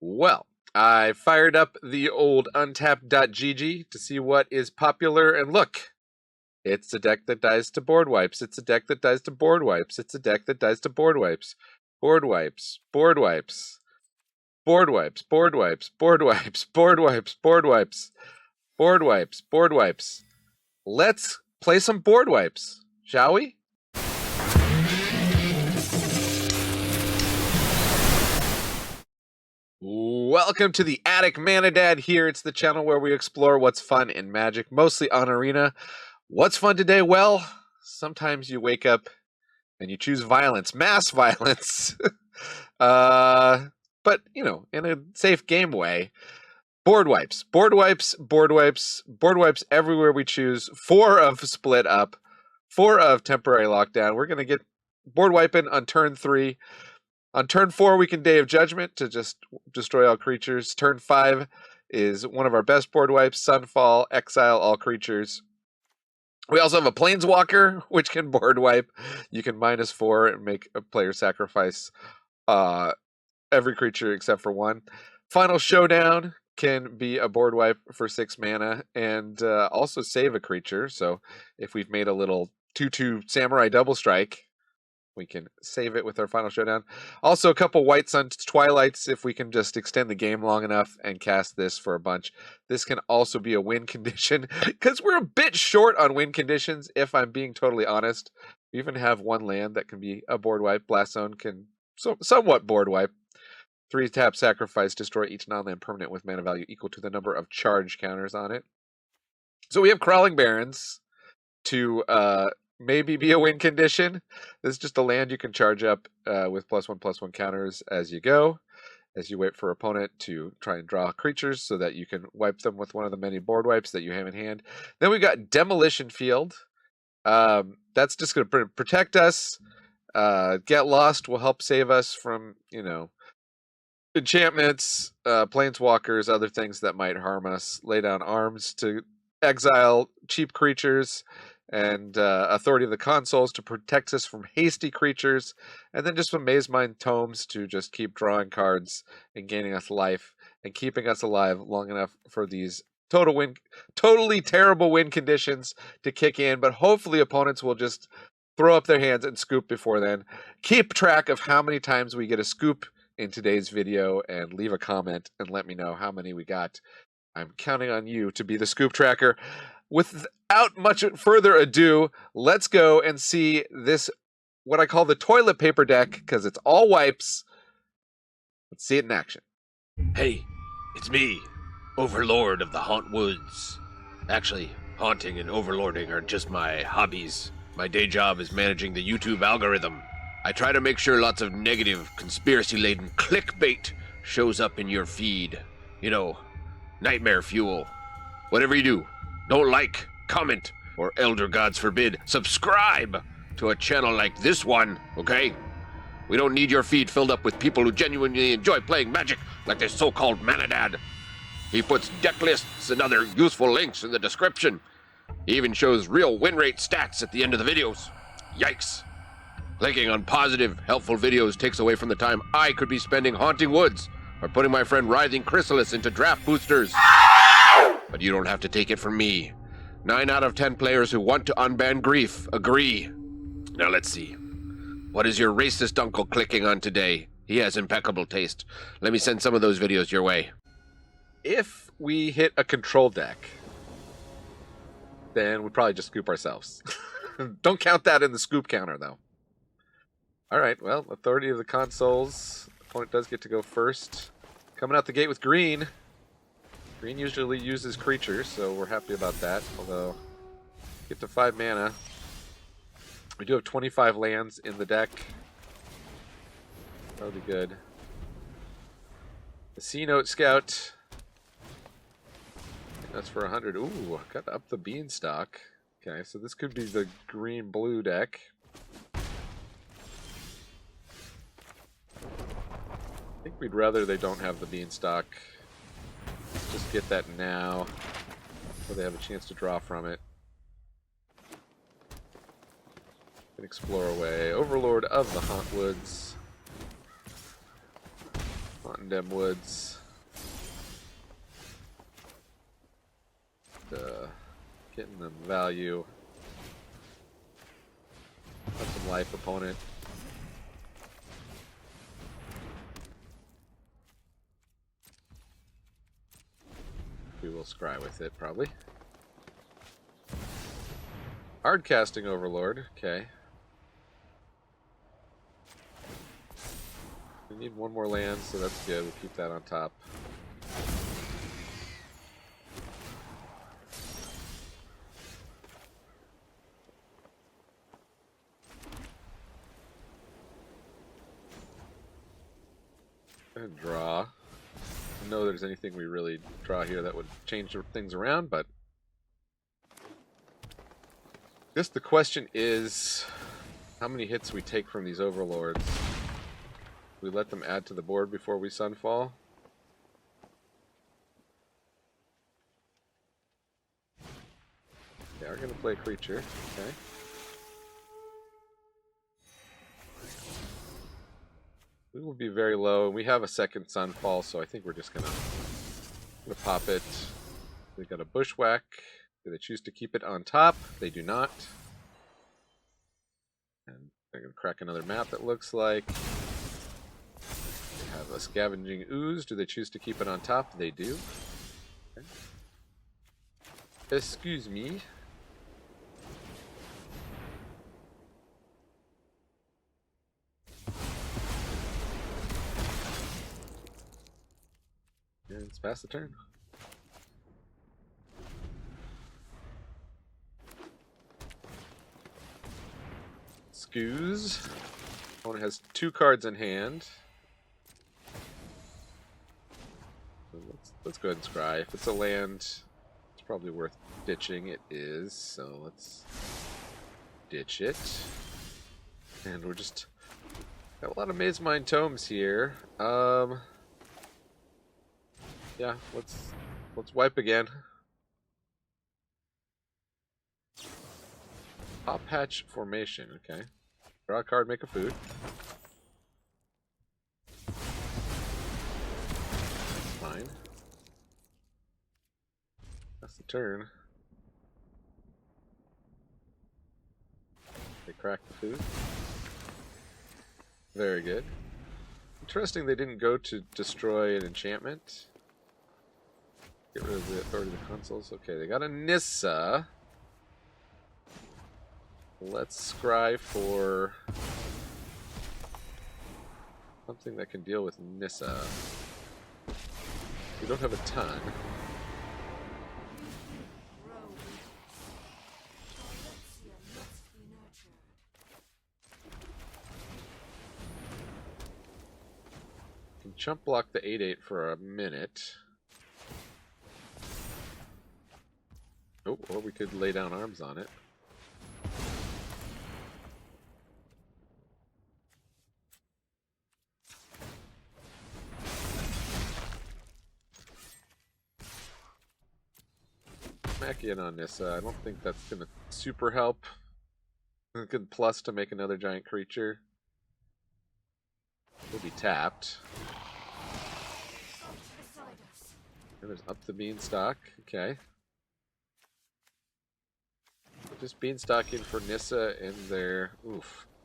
Well, I fired up the old untapped.gg to see what is popular, and look, it's a deck that dies to board wipes. It's a deck that dies to board wipes. It's a deck that dies to board wipes. Board wipes, board wipes, board wipes, board wipes, board wipes, board wipes, board wipes, board wipes, board wipes. Let's play some board wipes, shall we? Welcome to the Attic Mana Dad here. It's the channel where we explore what's fun in Magic, mostly on Arena. What's fun today? Well, sometimes you wake up and you choose violence, mass violence. But, you know, in a safe game way. Board wipes, board wipes, board wipes, board wipes everywhere we choose. 4 of Split Up, 4 of Temporary Lockdown. We're going to get board wiping on turn 3. On turn 4, we can Day of Judgment to just destroy all creatures. Turn 5 is one of our best board wipes. Sunfall, exile all creatures. We also have a Planeswalker, which can board wipe. You can -4 and make a player sacrifice every creature except for 1. Final Showdown can be a board wipe for 6 mana and also save a creature. So if we've made a little 2/2 Samurai Double Strike, we can save it with our Final Showdown. Also, a couple White Sun Twilights if we can just extend the game long enough and cast this for a bunch. This can also be a win condition because we're a bit short on win conditions, if I'm being totally honest. We even have 1 land that can be a board wipe. Blast Zone can somewhat board wipe. 3-tap sacrifice, destroy each non-land permanent with mana value equal to the number of charge counters on it. So we have Crawling Barrens to maybe be a win condition. This is just a land you can charge up with +1/+1 counters as you go, as you wait for opponent to try and draw creatures so that you can wipe them with one of the many board wipes that you have in hand. Then we got Demolition Field. That's just going to protect us. Get Lost will help save us from, you know, enchantments, planeswalkers, other things that might harm us. Lay down arms to exile cheap creatures, and Authority of the Consuls to protect us from hasty creatures, and then just some Maze Mind Tomes to just keep drawing cards and gaining us life and keeping us alive long enough for these totally terrible win conditions to kick in. But hopefully opponents will just throw up their hands and scoop before then. Keep track of how many times we get a scoop in today's video and leave a comment and let me know how many we got. I'm counting on you to be the scoop tracker. Without much further ado, let's go and see this, what I call the toilet paper deck, because it's all wipes. Let's see it in action. Hey, it's me, Overlord of the Hauntwoods. Actually, haunting and overlording are just my hobbies. My day job is managing the YouTube algorithm. I try to make sure lots of negative, conspiracy-laden clickbait shows up in your feed. You know, nightmare fuel. Whatever you do, don't like, comment, or elder gods forbid, subscribe to a channel like this one, okay? We don't need your feed filled up with people who genuinely enjoy playing Magic like this so-called Mana Dad. He puts deck lists and other useful links in the description. He even shows real win rate stats at the end of the videos. Yikes. Clicking on positive, helpful videos takes away from the time I could be spending haunting woods or putting my friend Writhing Chrysalis into draft boosters. But you don't have to take it from me. 9 out of 10 players who want to unban grief agree. Now let's see. What is your racist uncle clicking on today? He has impeccable taste. Let me send some of those videos your way. If we hit a control deck, then we probably just scoop ourselves. Don't count that in the scoop counter, though. All right, well, Authority of the Consuls. Opponent does get to go first. Coming out the gate with green. Green usually uses creatures, so we're happy about that. Although, get to 5 mana. We do have 25 lands in the deck. That'll be good. The C-Note Scout. That's for 100. Ooh, got up the Beanstalk. Okay, so this could be the green-blue deck. I think we'd rather they don't have the Beanstalk. Let's just get that now, so they have a chance to draw from it. Can explore away. Overlord of the Hauntwoods. Haunting them woods. Getting them value. Have some life opponent. We will scry with it, probably. Hard casting Overlord, okay. We need one more land, so that's good. We'll keep that on top. And draw. I don't know there's anything we really draw here that would change things around, but I guess the question is how many hits we take from these overlords. We let them add to the board before we sunfall. They are going to play a creature. Okay. We will be very low, and we have a second sunfall, so I think we're just gonna pop it. We got a bushwhack. Do they choose to keep it on top? They do not. And they're gonna crack another map, it looks like. They have a scavenging ooze. Do they choose to keep it on top? They do. Okay. Excuse me. And it's past the turn. Scoos. Opponent has 2 cards in hand. So let's go ahead and scry. If it's a land, it's probably worth ditching. It is, so let's ditch it. And we're just got a lot of Maze Mine Tomes here. Yeah, let's wipe again. Top Hatch Formation, okay. Draw a card, make a food. That's fine. That's the turn. They crack the food. Very good. Interesting they didn't go to destroy an enchantment. Get rid of the Authority of the Consuls. Okay, they got a Nissa. Let's scry for something that can deal with Nissa. We don't have a ton. Can chump block the 8/8 for a minute. Oh, or we could lay down arms on it. Mackian on Nissa. I don't think that's gonna super help. A good plus to make another giant creature. Will be tapped. And there's up the beanstalk. Okay. Just beanstalking for Nissa in their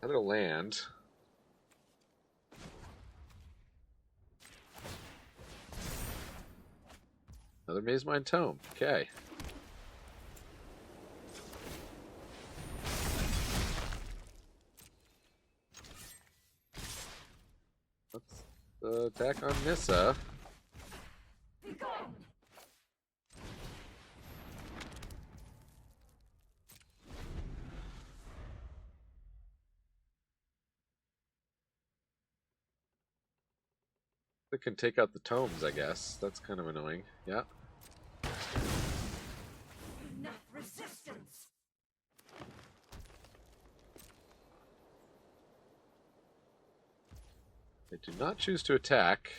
another land. Another Maze Mine Tome. Okay. Let's attack on Nissa. It can take out the tomes, I guess. That's kind of annoying. Yeah. Enough resistance. They do not choose to attack.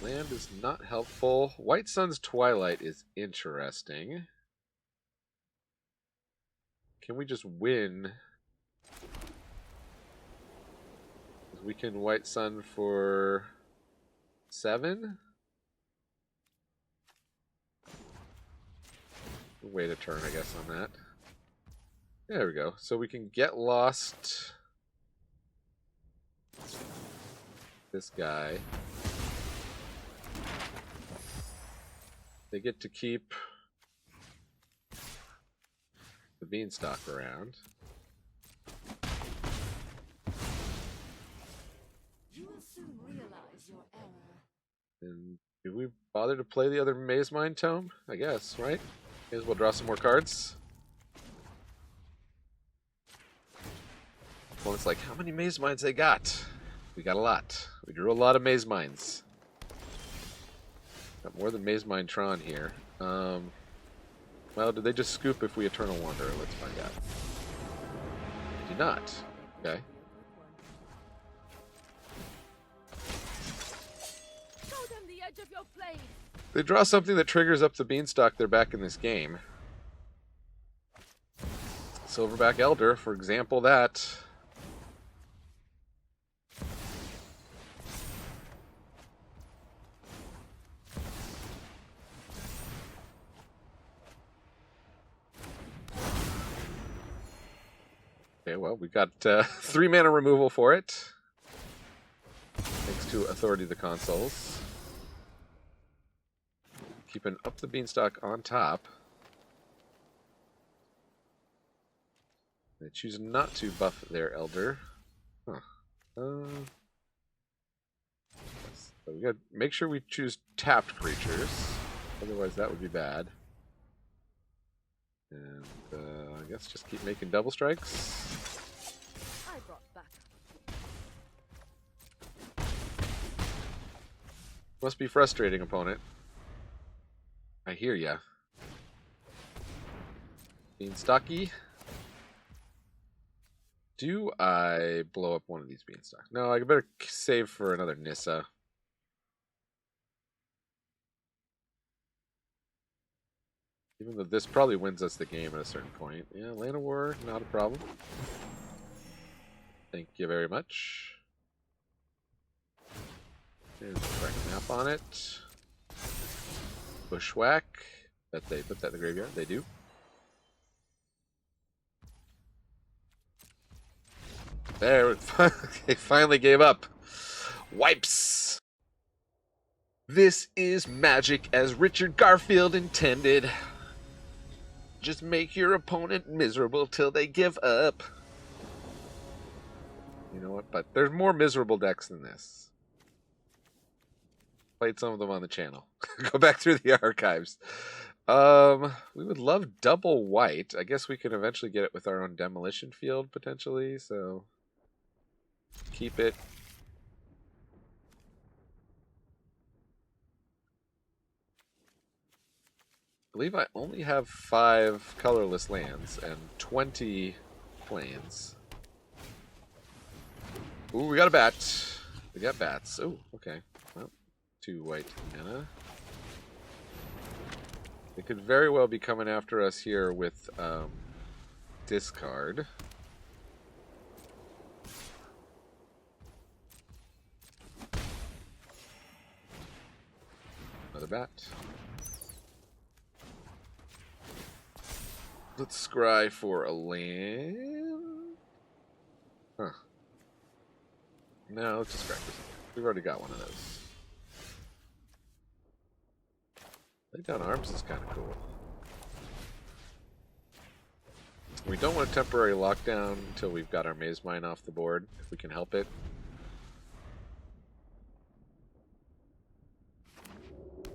Land is not helpful. White Sun's Twilight is interesting. Can we just win? We can White Sun for 7. Wait a turn, I guess, on that. There we go. So we can get lost this guy. They get to keep the beanstalk around. You will soon realize your error. And do we bother to play the other Maze Mine Tome? I guess, right? May as well draw some more cards. Well, it's like, how many Maze Mines they got? We got a lot. We drew a lot of Maze Mines. Got more than Maze Mine Tron here. Well, did they just scoop if we Eternal Wanderer? Let's find out. Do not. Okay. Show them the edge of your blade. They draw something that triggers up the beanstalk, they're back in this game. Silverback Elder, for example, that. Okay, well, we got 3 mana removal for it. Thanks to Authority of the Consuls. Keeping up the beanstalk on top. They choose not to buff their Elder. Huh. So we gotta make sure we choose tapped creatures. Otherwise that would be bad. And I guess just keep making double strikes. I brought back. Must be frustrating, opponent. I hear ya. Beanstalky. Do I blow up one of these beanstalks? No, I better save for another Nissa. Even though this probably wins us the game at a certain point. Yeah, Land of War, not a problem. Thank you very much. There's a crack map on it. Bushwhack. Bet they put that in the graveyard. They do. There, they finally gave up. Wipes. This is magic as Richard Garfield intended. Just make your opponent miserable till they give up. You know what? But there's more miserable decks than this. Played some of them on the channel. Go back through the archives. We would love double white. I guess we can eventually get it with our own Demolition Field, potentially. So keep it. I believe I only have 5 colorless lands and 20 plains. Ooh, we got a bat. We got bats. Oh, okay. Well, 2 white mana. They could very well be coming after us here with discard. Another bat. Let's scry for a land. Huh. No, let's just scry for something. We've already got one of those. Lay down arms is kind of cool. We don't want a temporary lockdown until we've got our Maze Mine off the board, if we can help it.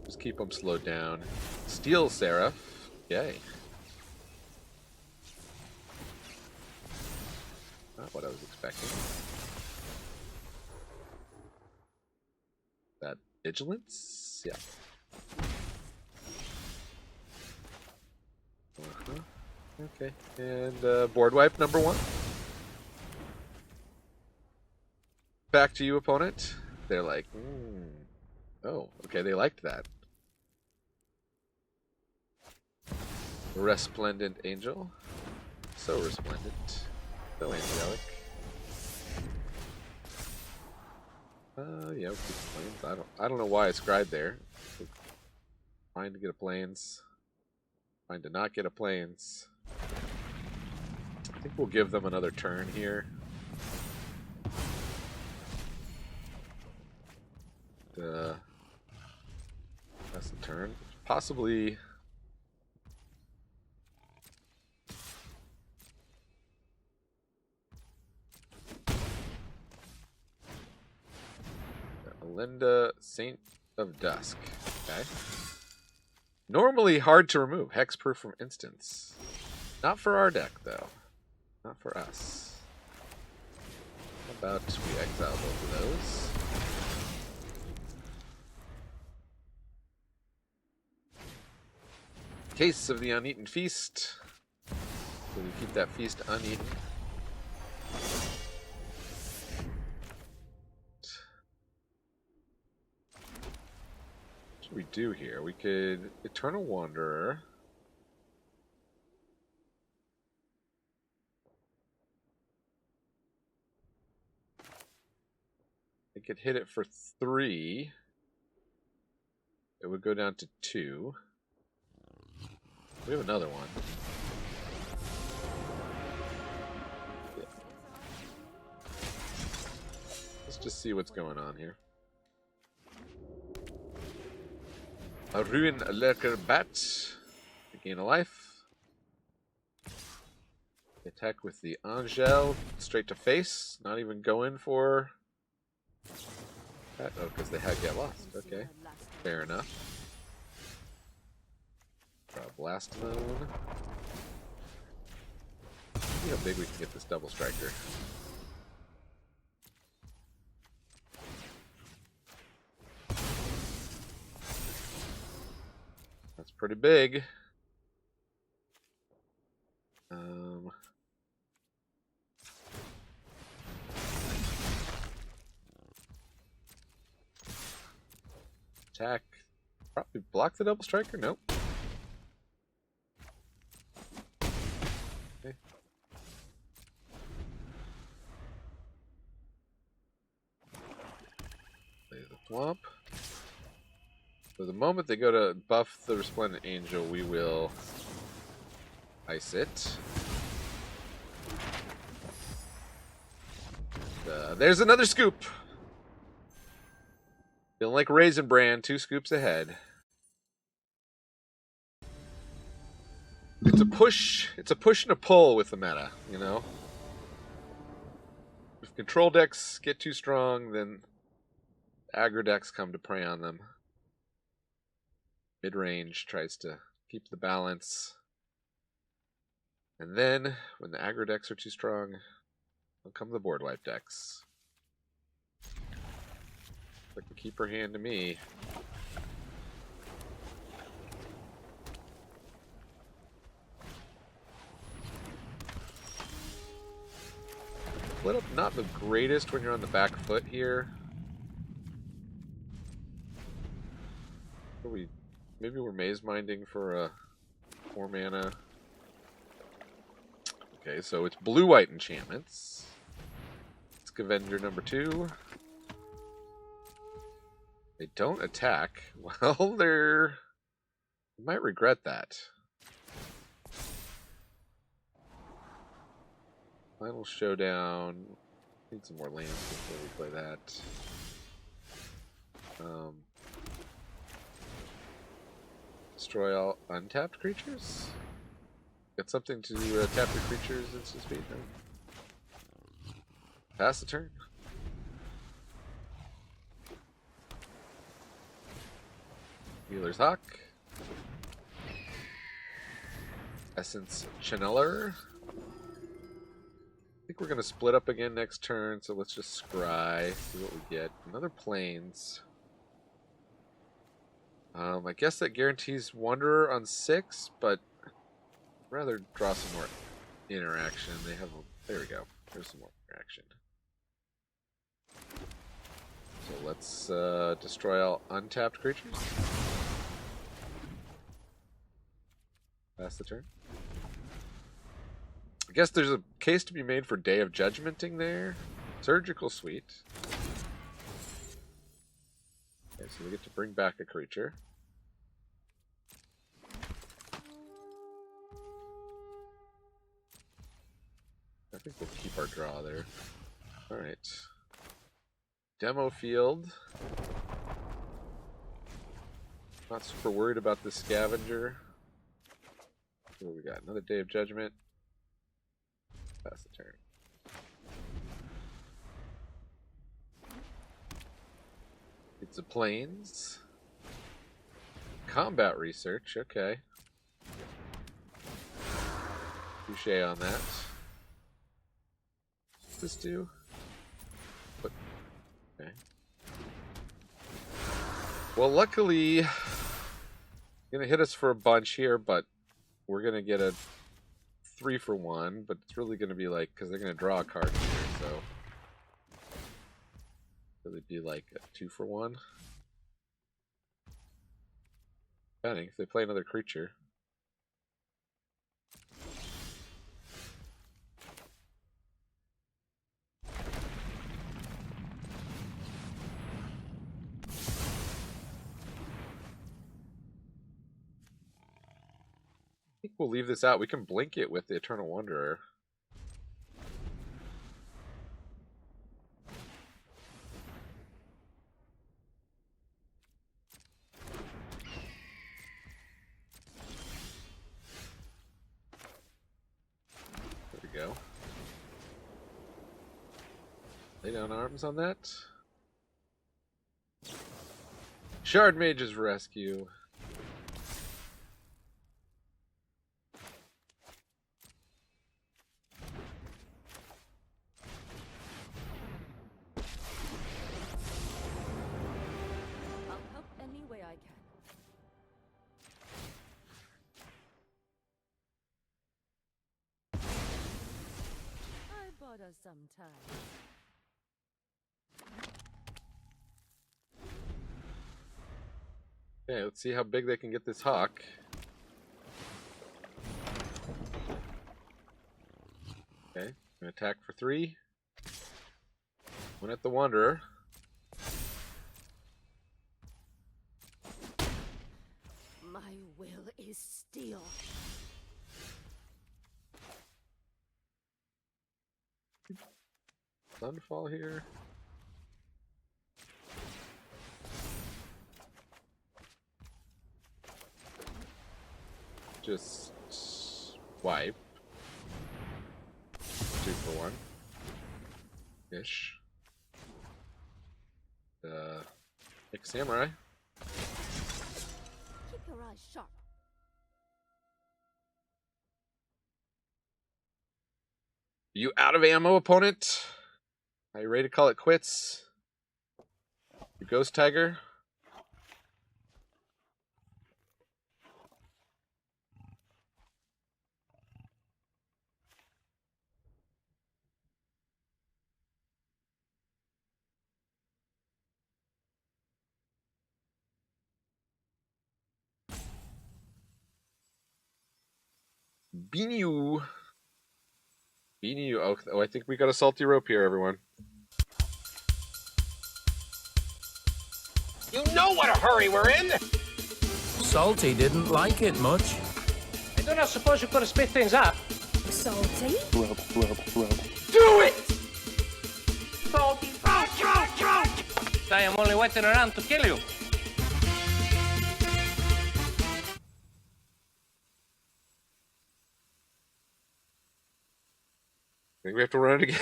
Just keep them slowed down. Steel Seraph. Yay. Not what I was expecting. That vigilance? Yeah. Okay. And board wipe number 1. Back to you, opponent. They're like, oh, okay, they liked that. Resplendent Angel. So resplendent. So angelic. Yeah, we'll keep the plains. I don't know why I scribed there. Fine to get a plains. Fine to not get a plains. I think we'll give them another turn here. That's the turn. Possibly. Linda, Saint of Dusk. Okay. Normally hard to remove. Hexproof from instance. Not for our deck, though. Not for us. How about we exile both of those? Case of the Uneaten Feast. So we keep that feast uneaten. What should we do here? We could Eternal Wanderer. I could hit it for 3. It would go down to 2. We have another one. Yeah. Let's just see what's going on here. A Ruin Lurker Bat. To gain a life. Attack with the Angel. Straight to face. Not even going for that. Oh, because they had get lost. Okay. Fair enough. Blast Zone. See how big we can get this double striker. That's pretty big. Attack. Probably block the double striker? Nope. Swamp. So the moment they go to buff the Resplendent Angel, we will ice it. There's another scoop. Feeling like Raisin Bran, 2 scoops ahead. It's a push. It's a push and a pull with the meta, you know. If control decks get too strong, then aggro decks come to prey on them. Mid-range tries to keep the balance. And then, when the aggro decks are too strong, will come the board wipe decks. Like the keeper hand to me. Split up not the greatest when you're on the back foot here. Maybe we're maze minding for a 4 mana. Okay, so it's blue-white enchantments. Scavenger number 2. They don't attack. Well, you might regret that. Final Showdown. Need some more lands before we play that. Destroy all untapped creatures? Got something to tap your creatures instant speed? No? Pass the turn. Healer's Hawk. Essence Channeler. I think we're going to split up again next turn, so let's just scry, see what we get. Another Plains. I guess that guarantees Wanderer on 6, but I'd rather draw some more interaction. There we go. There's some more interaction. So let's destroy all untapped creatures. Pass the turn. I guess there's a case to be made for Day of Judgmenting there. Surgical Suite. Okay, so we get to bring back a creature. I think we'll keep our draw there. Alright. Demo field. Not super worried about the scavenger. What do we got? Another Day of Judgment. Pass the turn. It's a plains. Combat research, okay. Touche on that. What's this do? What? Okay. Well, luckily, gonna hit us for a bunch here, but we're gonna get a 3-for-1. But it's really gonna be like, because they're gonna draw a card here, so really be like a 2-for-1. Depending if they play another creature. I think we'll leave this out. We can blink it with the Eternal Wanderer. There we go. Lay down arms on that. Shard Mage's Rescue. I'll help any way I can. I bought us some time. Okay, let's see how big they can get this hawk. Okay, gonna attack for 3. One at the Wanderer. My will is steel. Sunfall here. Just wipe. 2-for-1 ish. Like Samurai. Keep your eyes sharp. You out of ammo, opponent? Are you ready to call it quits? You Ghost Tiger? Beanu. Beanu. Oh, I think we got a salty rope here, everyone. You know what a hurry we're in! Salty didn't like it much. I do not suppose you could have split things up. Salty? Rub. Do it! Salty. I am only waiting around to kill you. I think we have to run it again.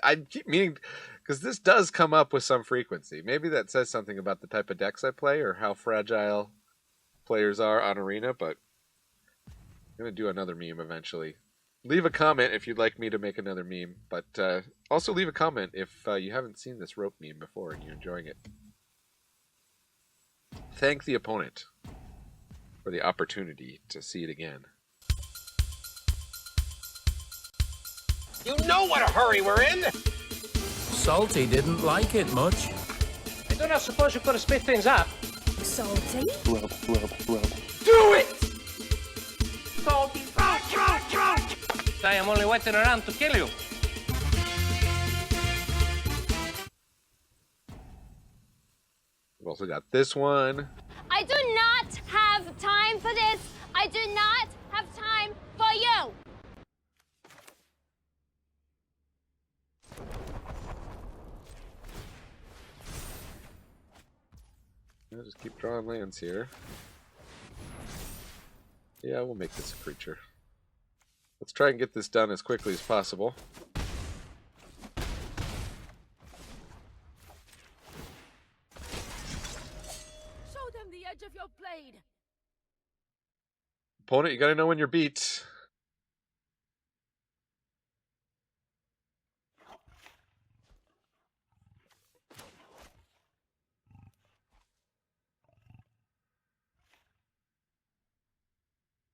I keep meaning, because this does come up with some frequency. Maybe that says something about the type of decks I play or how fragile players are on Arena, but I'm going to do another meme eventually. Leave a comment if you'd like me to make another meme, but also leave a comment if you haven't seen this rope meme before and you're enjoying it. Thank the opponent for the opportunity to see it again. You know what a hurry we're in! Salty didn't like it much. I do not suppose you could have split things up. Salty? Rub. Do it! Salty. I am only waiting around to kill you. We've also got this one. I do not have time for this. I do not have time for you. I'll just keep drawing lands here. Yeah, we'll make this a creature. Let's try and get this done as quickly as possible. Show them the edge of your blade. Opponent, you gotta know when you're beat.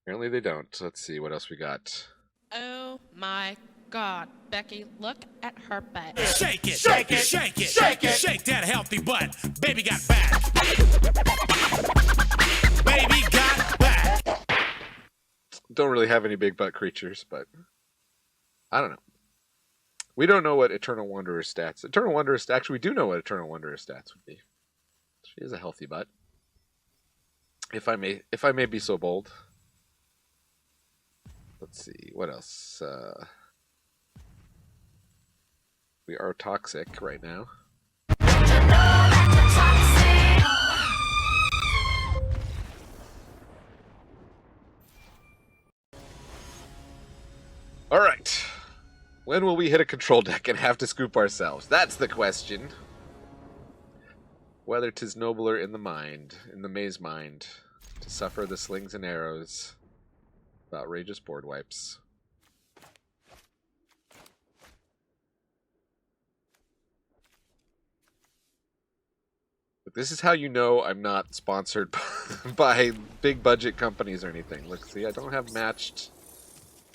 Apparently they don't. Let's see what else we got. Oh my God, Becky, look at her butt. Shake it, shake it, shake it, shake it, shake that healthy butt. Baby got back. Baby got back. Don't really have any big butt creatures, but I don't know. We don't know what Eternal Wanderer stats. Actually, we do know what Eternal Wanderer stats would be. She is a healthy butt. If I may be so bold. Let's see, what else? We are toxic right now. All right. When will we hit a control deck and have to scoop ourselves? That's the question. Whether 'tis nobler in the mind, in the maze mind, to suffer the slings and arrows of outrageous board wipes. But this is how you know I'm not sponsored by big budget companies or anything. Look, see, I don't have matched.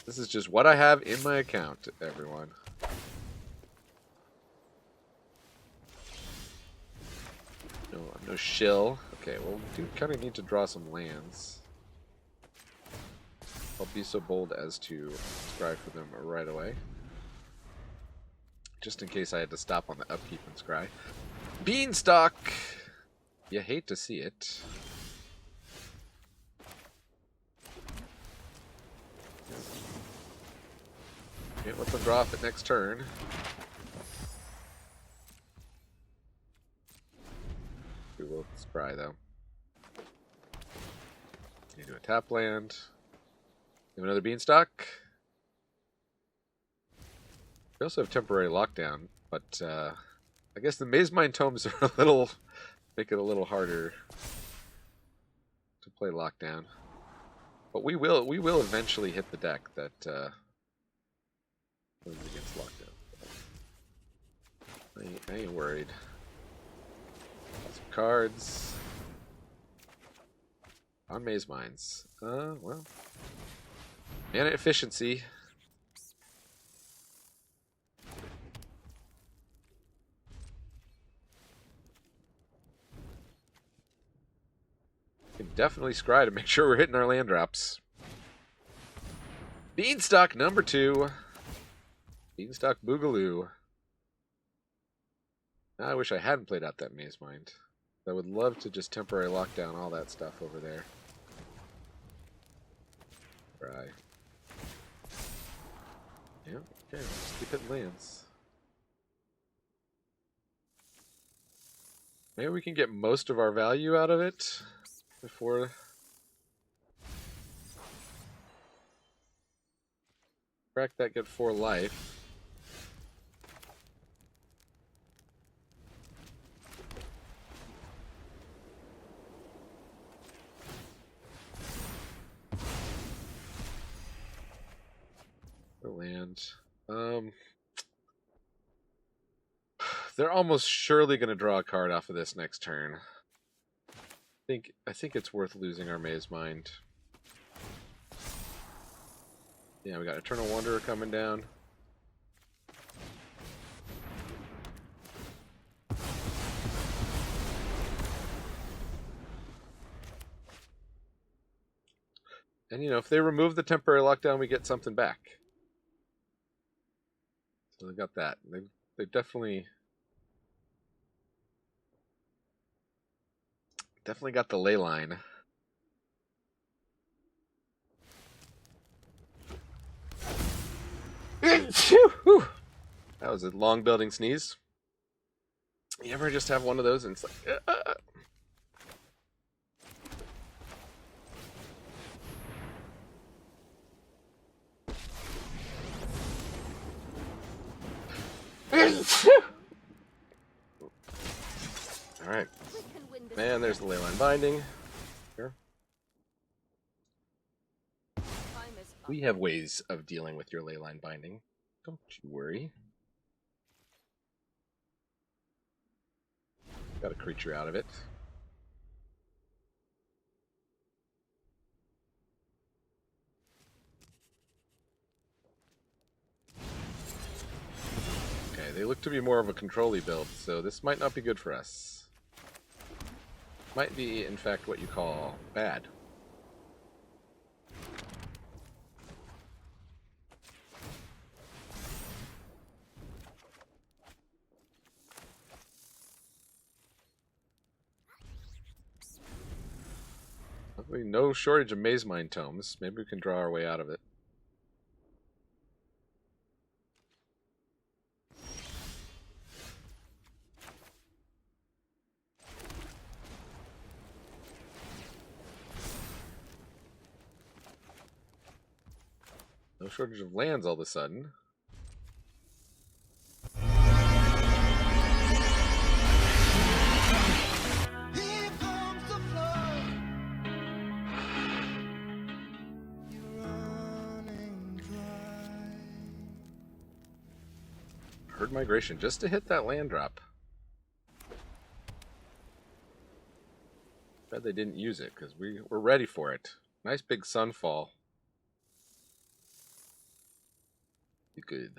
This is just what I have in my account, everyone. No, I'm no shill. Okay, well, we do kind of need to draw some lands. I'll be so bold as to scry for them right away. Just in case I had to stop on the upkeep and scry. Beanstalk! You hate to see it. Can't let them draw off it next turn. We will scry though. You do a tap land. Give another beanstalk. We also have temporary lockdown, but I guess the Maze Mind Tomes are a little make it a little harder to play lockdown. But we will eventually hit the deck that wins against lockdown. I ain't worried. Some cards on Maze Minds. Well, mana efficiency. Can definitely scry to make sure we're hitting our land drops. Beanstalk number 2. Beanstalk Boogaloo. I wish I hadn't played out that Maze Mind. I would love to just temporary lock down all that stuff over there. Right. Yeah, okay, let's keep hitting lands. Maybe we can get most of our value out of it before crack that, get 4 life. Land. They're almost surely going to draw a card off of this next turn. I think it's worth losing our Maze Mind. Yeah, we got Eternal Wanderer coming down. And you know, if they remove the temporary lockdown, we get something back. So they got that. They definitely Definitely got the ley line. Whew. That was a long building sneeze. You ever just have one of those and it's like... Alright. Man, there's the ley line binding. Here. We have ways of dealing with your ley line binding. Don't you worry. Got a creature out of it. Okay, they look to be more of a control-y build, so this might not be good for us. Might be, in fact, what you call bad. Luckily, no shortage of Maze Mine tomes. Maybe we can draw our way out of it. No shortage of lands all of a sudden. Herd migration just to hit that land drop. Bet they didn't use it because we're ready for it. Nice big sunfall. Be good.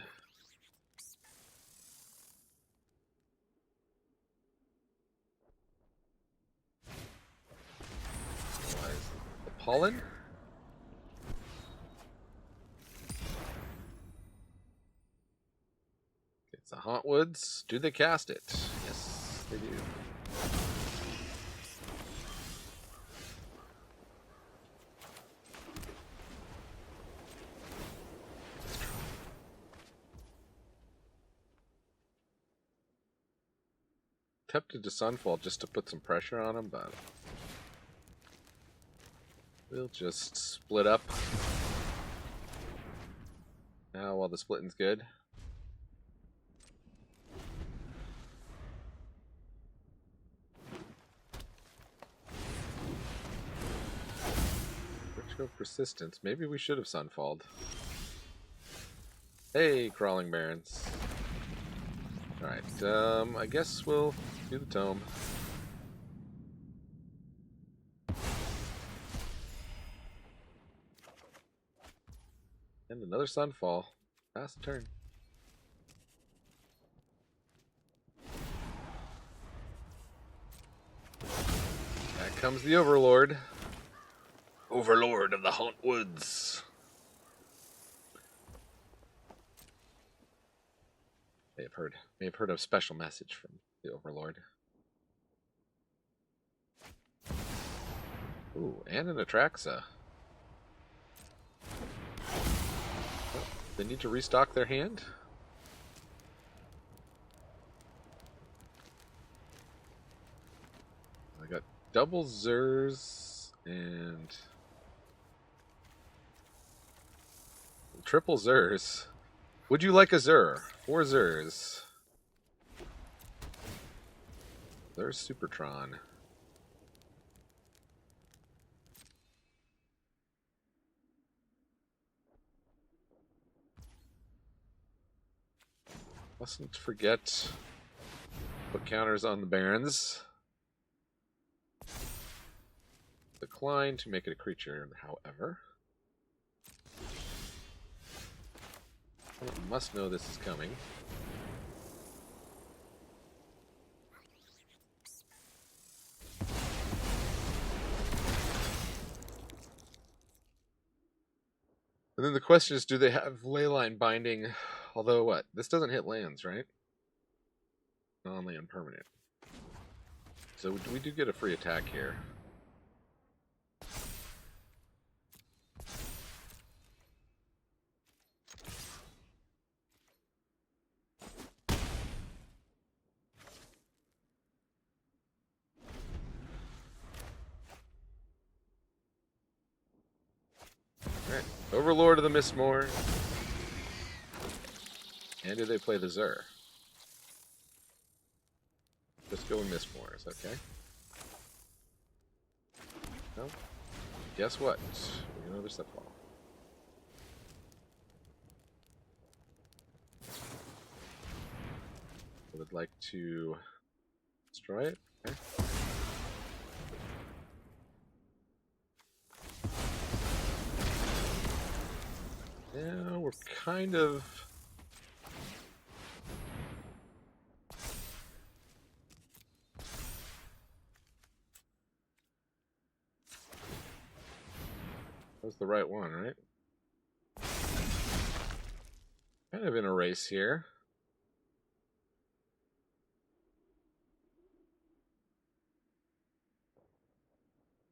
The pollen? It's a Hauntwoods. Do they cast it? Yes, they do. Tempted to Sunfall just to put some pressure on him, but we'll just split up now while the splitting's good. Ritual Persistence. Maybe we should have Sunfalled. Hey, Crawling Barrens. Alright, I guess we'll do the tome. And another Sunfall. Pass the turn. Back comes the Overlord. Overlord of the Hauntwoods. May have heard a special message from the Overlord. Ooh, and an Atraxa. Oh, they need to restock their hand? I got double Zers and triple Zers. Would you like a Zur? 4 Zers. There's Supertron. Mustn't forget put counters on the Barrens. Decline to make it a creature, however. I must know this is coming. And then the question is, do they have leyline binding? Although what? This doesn't hit lands, right? Non-land permanent. so we do get a free attack here. Alright, Overlord of the Mistmoor. And do they play the Zur? Just go with Mistmoors, okay? No? Guess what? We get another Stepwall. I would like to destroy it. Okay. Yeah, we're kind of... That was the right one, right? Kind of in a race here.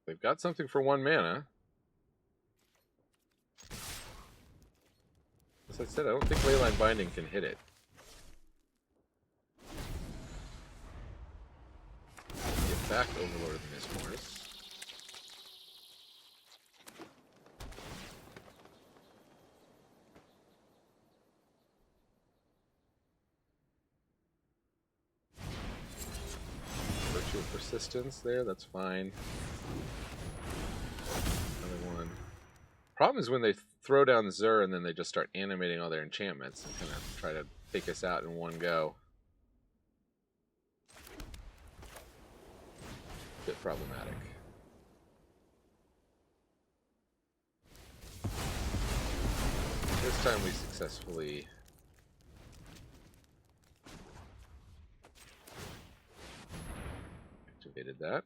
They've got something for 1 mana. As I said, I don't think Leyline Binding can hit it. Get back Overlord of the Mistmoors. Virtue of Persistence there, that's fine. Another one. Problem is when they throw down Zur and then they just start animating all their enchantments and kind of try to take us out in one go. Bit problematic. This time we successfully activated that.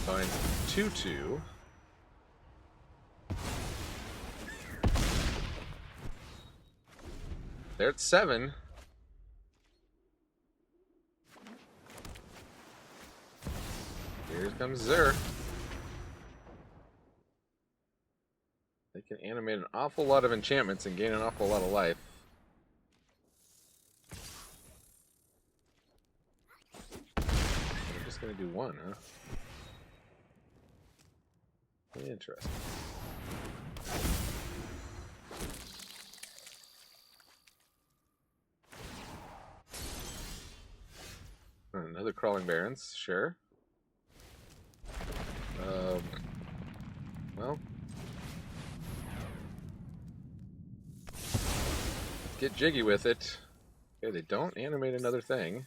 Bind 2/2. They're at 7. Here comes Zur. They can animate an awful lot of enchantments and gain an awful lot of life. We're just gonna do one, huh? Interesting. Another Crawling Barrens, sure. Well, get jiggy with it. Okay, they don't animate another thing.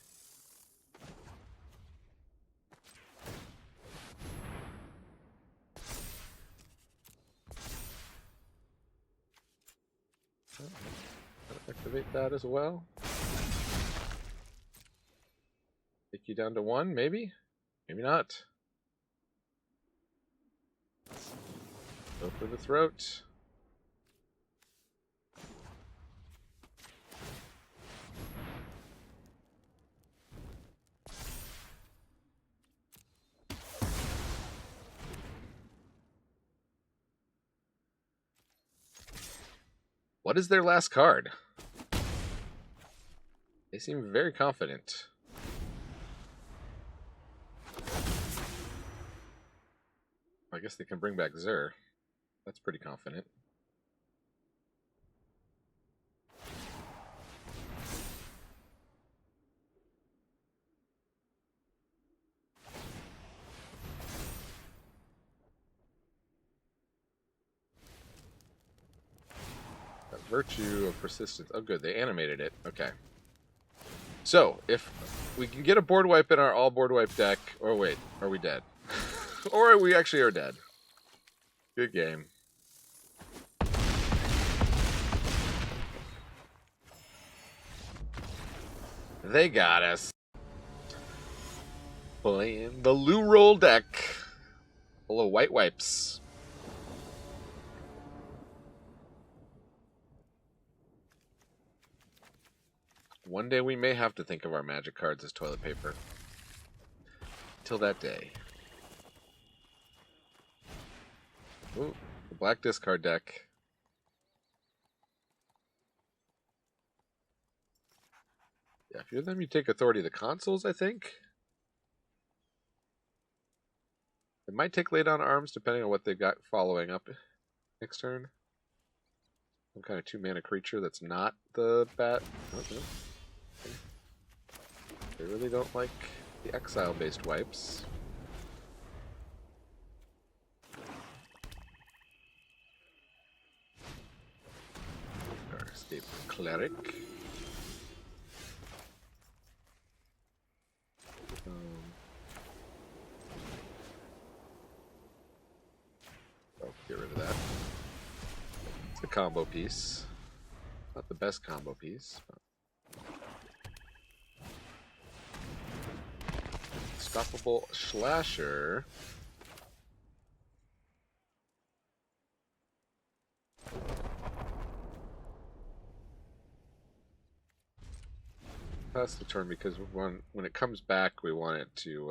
Activate that as well. Take you down to 1, maybe? Maybe not. Go for the throat. What is their last card? They seem very confident. I guess they can bring back Zur. That's pretty confident. That Virtue of Persistence. Oh good, they animated it. Okay. So, if we can get a board wipe in our all board wipe deck, or wait, are we dead? Or we actually are dead. Good game. They got us. Playing the Lou Roll deck. Full of white wipes. One day we may have to think of our magic cards as toilet paper. Till that day. Ooh, the black discard deck. Yeah, if you're them, you take authority of the consuls, I think. It might take lay down arms depending on what they've got following up next turn. Some kind of 2-mana creature that's not the bat. Oh, no. Okay. They really don't like the exile-based wipes. Our escape cleric. Oh, get rid of that. It's a combo piece. Not the best combo piece. But... Unstoppable Slasher. Pass the turn because when it comes back, we want it to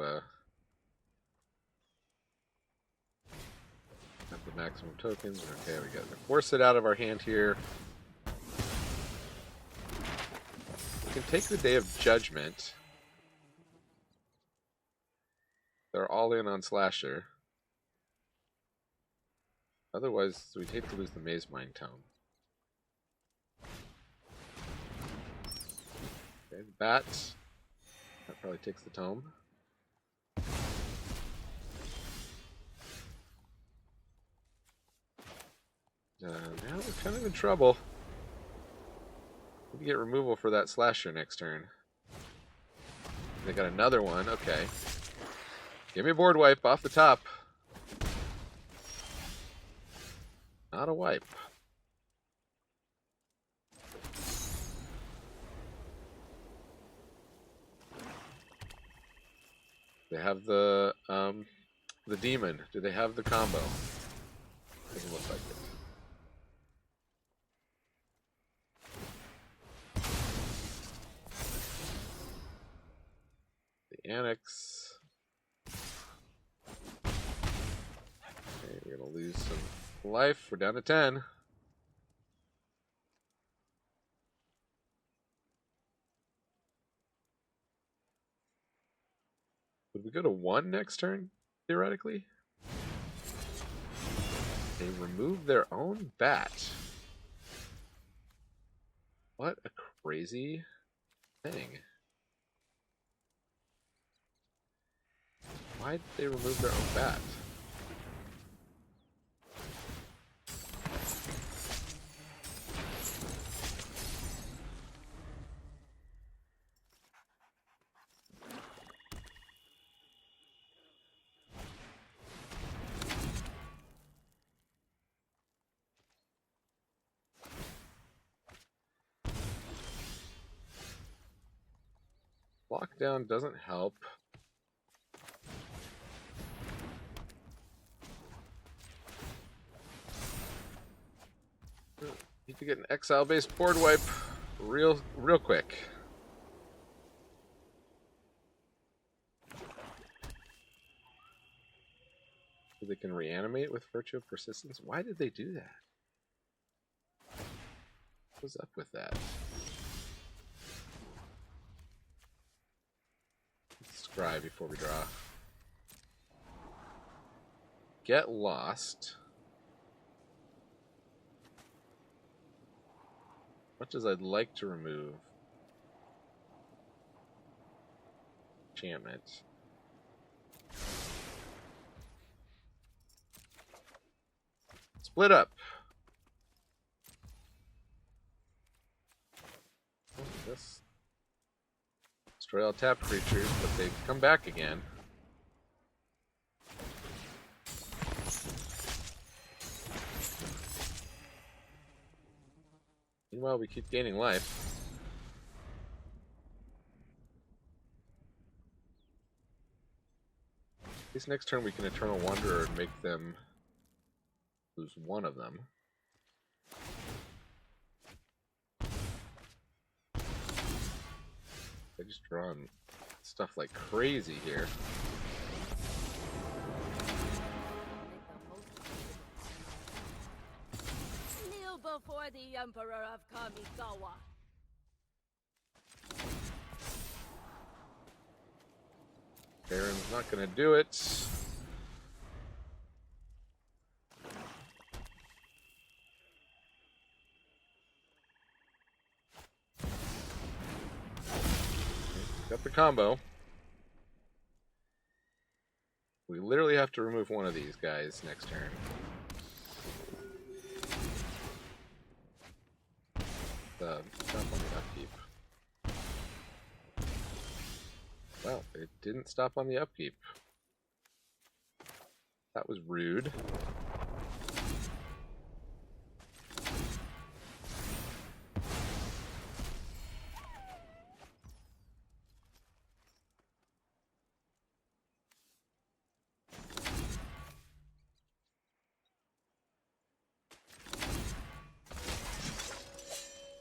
have the maximum tokens. Okay, we got to force it out of our hand here. We can take the Day of Judgment. They're all in on Slasher. Otherwise, we'd hate to lose the Maze Mind Tome. Okay, the bat. That probably takes the tome. Now we're kind of in trouble. We can get removal for that Slasher next turn. They got another one. Okay. Give me a board wipe off the top. Not a wipe. They have the demon. Do they have the combo? Doesn't look like it. The Annex. Okay, we're gonna lose some life. We're down to 10. Would we go to 1 next turn, theoretically? They remove their own bat. What a crazy thing. Why did they remove their own bat? Lockdown doesn't help. Need to get an exile-based board wipe real quick. So they can reanimate with Virtue of Persistence. Why did they do that? What's up with that? Scry before we draw. Get Lost. Much as I'd like to remove enchantment. Split up. Oh, this. Destroy all tapped creatures, but they come back again. Meanwhile, we keep gaining life. At least next turn we can Eternal Wanderer and make them lose one of them. They just drawn stuff like crazy here. Kneel before the Emperor of Kamigawa. Baron's not going to do it. Got the combo. We literally have to remove one of these guys next turn. Stop on the upkeep. Well, it didn't stop on the upkeep. That was rude.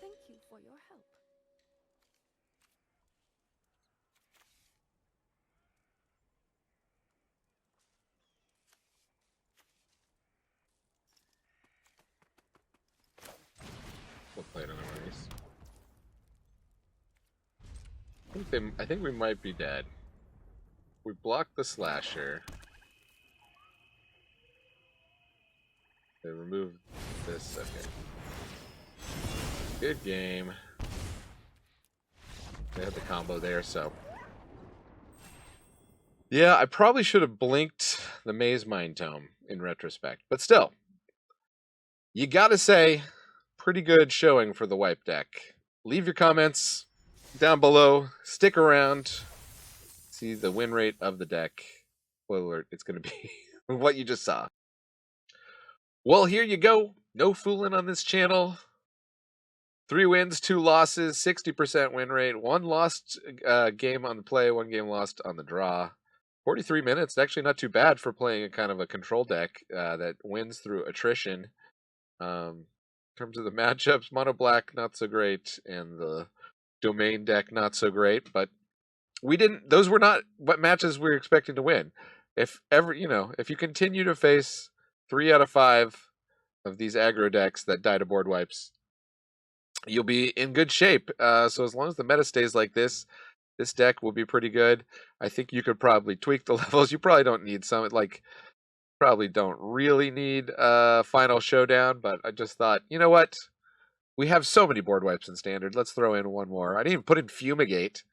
Thank you for your help. We'll play it on a race. I think we might be dead. We blocked the slasher. They removed this. Okay. Good game. They had the combo there, so. Yeah, I probably should have blinked the Maze Mind Tome in retrospect. But still, you gotta say, pretty good showing for the wipe deck. Leave your comments down below. Stick around. See the win rate of the deck. Spoiler alert, it's going to be what you just saw. Well, here you go. No fooling on this channel. 3 wins, 2 losses, 60% win rate. 1 lost game on the play, 1 game lost on the draw. 43 minutes, actually not too bad for playing a kind of a control deck that wins through attrition. In terms of the matchups, Mono Black, not so great, and the Domain deck, not so great, but those were not what matches we were expecting to win. If ever, if you continue to face 3 out of 5 of these aggro decks that die to board wipes, you'll be in good shape. So as long as the meta stays like this deck will be pretty good. I think you could probably tweak the levels. You probably don't need probably don't really need Final Showdown, but I just thought, you know what? We have so many board wipes in Standard. Let's throw in one more. I didn't even put in Fumigate,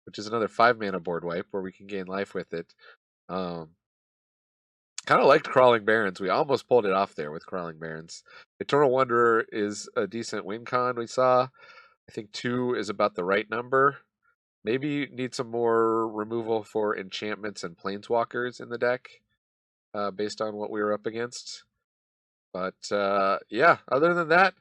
which is another 5-mana board wipe where we can gain life with it. Kind of liked Crawling Barrens. We almost pulled it off there with Crawling Barrens. Eternal Wanderer is a decent win con we saw. I think 2 is about the right number. Maybe need some more removal for enchantments and planeswalkers in the deck based on what we were up against. But yeah, other than that,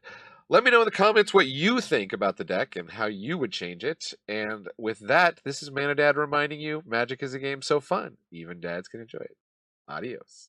let me know in the comments what you think about the deck and how you would change it. And with that, this is Mana Dad reminding you, Magic is a game so fun, even dads can enjoy it. Adios.